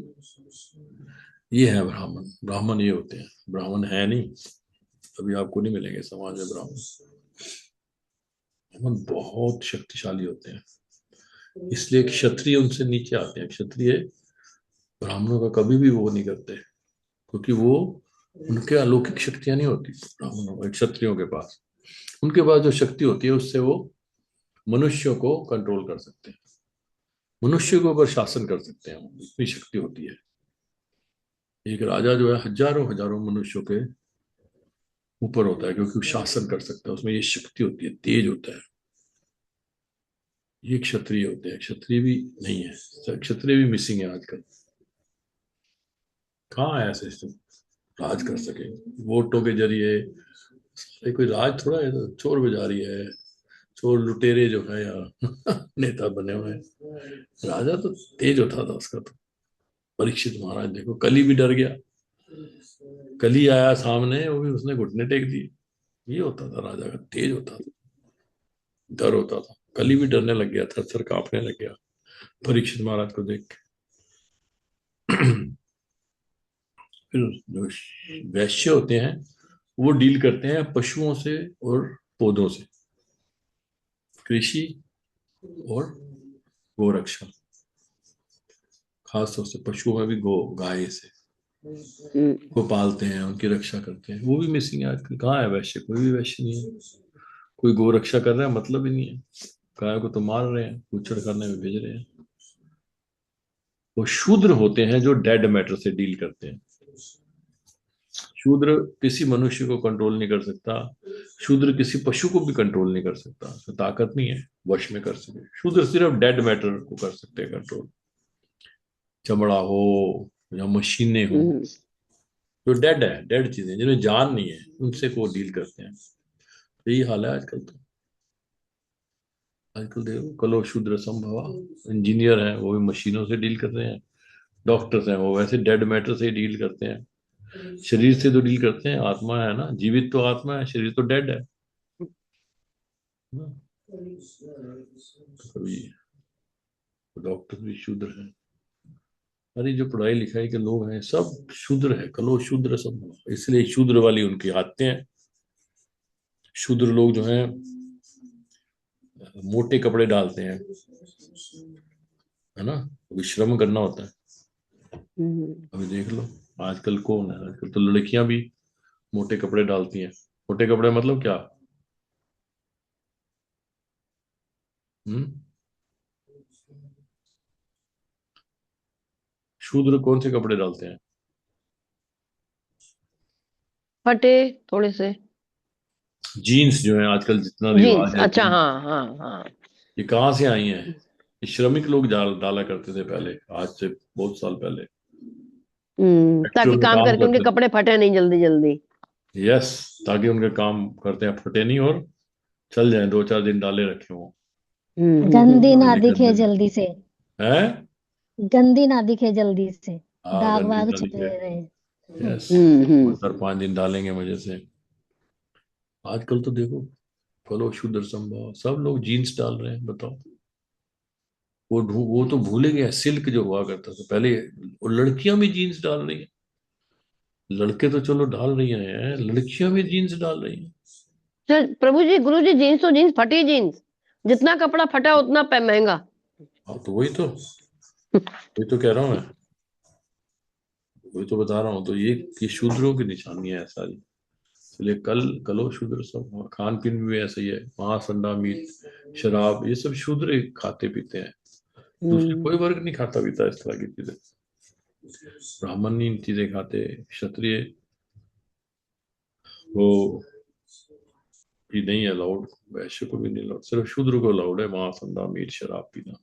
Speaker 5: ये है ब्राह्मण। ब्राह्मण ये होते हैं। ब्राह्मण है नहीं, अभी आपको नहीं मिलेंगे समाज में ब्राह्मण। ब्राह्मण बहुत शक्तिशाली होते हैं, इसलिए क्षत्रिय उनसे नीचे आते हैं। क्षत्रिय ब्राह्मणों का कभी भी वो नहीं करते, क्योंकि वो उनके अलौकिक शक्तियां नहीं होती ब्राह्मणों, क्षत्रियों के पास। उनके पास जो शक्ति होती है, उससे वो मनुष्यों को कंट्रोल कर सकते हैं, मनुष्य के ऊपर शासन कर सकते हैं, इतनी शक्ति होती है। एक राजा जो है हजारों हजारों मनुष्यों के ऊपर होता है, क्योंकि वो शासन कर सकता है, उसमें ये शक्ति होती है, तेज होता है। ये क्षत्रिय होते हैं। क्षत्रिय भी नहीं है, क्षत्रिय भी मिसिंग है आजकल। कहाँ है ऐसे राज कर सके वोटों के जरिए? कोई राज थोड़ा है, तो चोर बाजारी है, चोर लुटेरे जो है यहाँ नेता बने हुए हैं। राजा तो तेज होता था उसका तो। परीक्षित महाराज देखो, कली भी डर गया, कली आया सामने, वो भी उसने घुटने टेक दिए। ये होता था राजा का, तेज होता था, डर होता था। कली भी डरने लग गया, थर थर कांपने लग गया परीक्षित महाराज को देख के। फिर जो वैश्य होते हैं, वो डील करते हैं पशुओं से और पौधों से, कृषि और गोरक्षा, खास तौर से पशुओं में भी गाय से को पालते हैं, उनकी रक्षा करते हैं। वो भी मिसिंग है आजकल। कहाँ है वैश्य? कोई भी वैश्य नहीं है। कोई गोरक्षा कर रहा है मतलब ही नहीं है। गाय को तो मार रहे हैं, कुचड़ करने में भेज रहे हैं। वो शूद्र होते हैं जो डेड मैटर से डील करते हैं। शूद्र किसी मनुष्य को कंट्रोल नहीं कर सकता, शूद्र किसी पशु को भी कंट्रोल नहीं कर सकता, उसमें ताकत नहीं है वश में कर सके। शूद्र सिर्फ डेड मैटर को कर सकते हैं कंट्रोल, चमड़ा हो या मशीनें हो, जो डेड है, डेड चीजें जिन्हें जान नहीं है, उनसे को डील करते हैं। तो यही हाल है आजकल। तो आजकल देखो, कलो शूद्र संभवा, इंजीनियर हैं वो भी मशीनों से डील कर रहे हैं, डॉक्टर्स हैं वो वैसे डेड मैटर से डील करते हैं। शरीर से तो डील करते हैं, आत्मा है ना, जीवित तो आत्मा है, शरीर तो डेड है ना। कभी डॉक्टर भी शूद्र है। अरे जो पढ़ाई लिखाई के लोग हैं सब शूद्र है, कलो शूद्र सब, इसलिए शूद्र वाली उनकी आदतें हैं। शूद्र लोग जो हैं मोटे कपड़े डालते हैं, है ना, अभी श्रम करना होता है। अभी देख लो आजकल कौन है, आजकल तो लड़कियां भी मोटे कपड़े डालती हैं। मोटे कपड़े मतलब क्या? हम्म शूद्र कौन से कपड़े डालते हैं?
Speaker 2: फटे थोड़े से
Speaker 5: जीन्स जो है आजकल जितना
Speaker 2: जीन्स।
Speaker 5: रिवाज है,
Speaker 2: अच्छा,
Speaker 5: जीन्स,
Speaker 2: हाँ हाँ हाँ।
Speaker 5: ये कहाँ से आई हैं? ये श्रमिक लोग डाला करते थे पहले, आज से बहुत साल पहले। फैक्ट्रियों
Speaker 2: ताकि
Speaker 5: में
Speaker 2: काम
Speaker 5: काम
Speaker 2: करके उनके
Speaker 5: करते
Speaker 2: कपड़े फटे नहीं जल्दी जल्दी।
Speaker 5: थे। यस, ताकि उनके काम करते हैं फटे नहीं और चल जाए, 2-4 दिन डाले रखे हों।
Speaker 3: गंदी ना
Speaker 5: ये
Speaker 3: दिखे
Speaker 5: गंदे
Speaker 3: जल्दी से,
Speaker 5: है।
Speaker 3: गंदी ना दिखे जल्दी से,
Speaker 5: हाँ,
Speaker 3: दाग
Speaker 5: गंदी
Speaker 3: वाग
Speaker 5: डाली
Speaker 3: छपे
Speaker 5: है।
Speaker 3: रहे।
Speaker 5: यस,
Speaker 2: हम्म
Speaker 5: 4-5 दिन डालेंगे मजे से। आजकल तो देखो, कलो शूद्र संभव, सब लोग जीन्स डाल रहे हैं, बताओ। वो तो भूले गए सिल्क जो हुआ करता था पहले। और लड़कियां भी जीन्स डाल रही हैं। लड़के तो चलो डाल रही हैं, लड़कियां भी जीन्स डाल रही हैं।
Speaker 2: प्रभु जी, गुरु जी, जीन्स तो जीन्स, फटी जीन्स, जितना कपड़ा फटा उतना महंगा।
Speaker 5: हाँ तो वही तो कह रहा हूँ मैं, वही तो बता रहा हूँ। तो ये शूद्रों की निशानियां है सारी। इसलिए कलो शूद्र सब, खान पीन भी ऐसा ही है। मांस, अंडा, मीट, शराब, ये सब शूद्र ही खाते पीते हैं। दूसरे कोई वर्ग नहीं खाता पीता इस तरह की चीजें। ब्राह्मण नहीं इन चीजें खाते, क्षत्रिय वो भी नहीं अलाउड, वैश्य को भी नहीं अलाउड, सिर्फ शूद्र को अलाउड है मांस, अंडा, मीट, शराब पीना।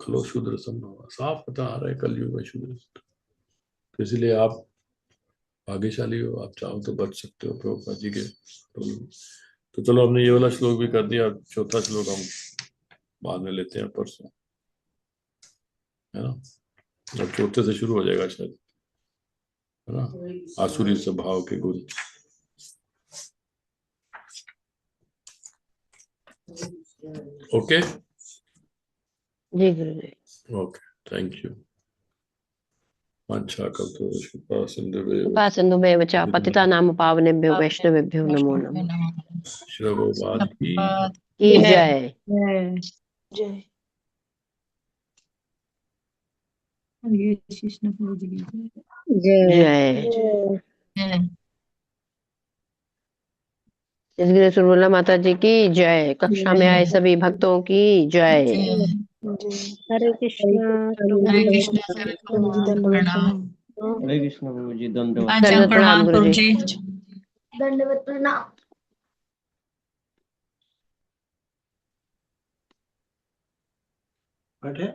Speaker 5: खलो शूद्र संभव, साफ बता आ रहा है कलयुग में शूद्र। तो इसलिए आप भाग्यशाली हो, आप चाहो तो बच सकते हो प्रभुपाद जी के। तो चलो हमने ये वाला श्लोक भी कर दिया, चौथा श्लोक हम बाद में लेते हैं परसों, है ना। अब चौथे से शुरू हो जाएगा शायद, है ना, आसुरी स्वभाव के गुण। Okay
Speaker 2: ji Gurudev.
Speaker 5: Okay, thank you. अच्छा कल्पो कृपा सिंधुवे
Speaker 2: कृपा सिंधुमेव च पतितानां पावनेभ्यो वैष्णवेभ्यो नमो नमः।
Speaker 5: श्रवोवाद की
Speaker 2: जय।
Speaker 1: जय हरे कृष्ण प्रभु जी की जय।
Speaker 2: जय। जय सुरभला माता जी की जय। कक्षा में आए सभी भक्तों की जय।
Speaker 3: हरे कृष्णा
Speaker 1: हरे कृष्ण प्रभु जी दंडवत प्रणाम।
Speaker 7: हरे कृष्ण प्रभु जी, दंडवत
Speaker 2: दंडवत प्रणाम गुरु जी।
Speaker 3: दंडवत प्रणाम।
Speaker 7: बैठे।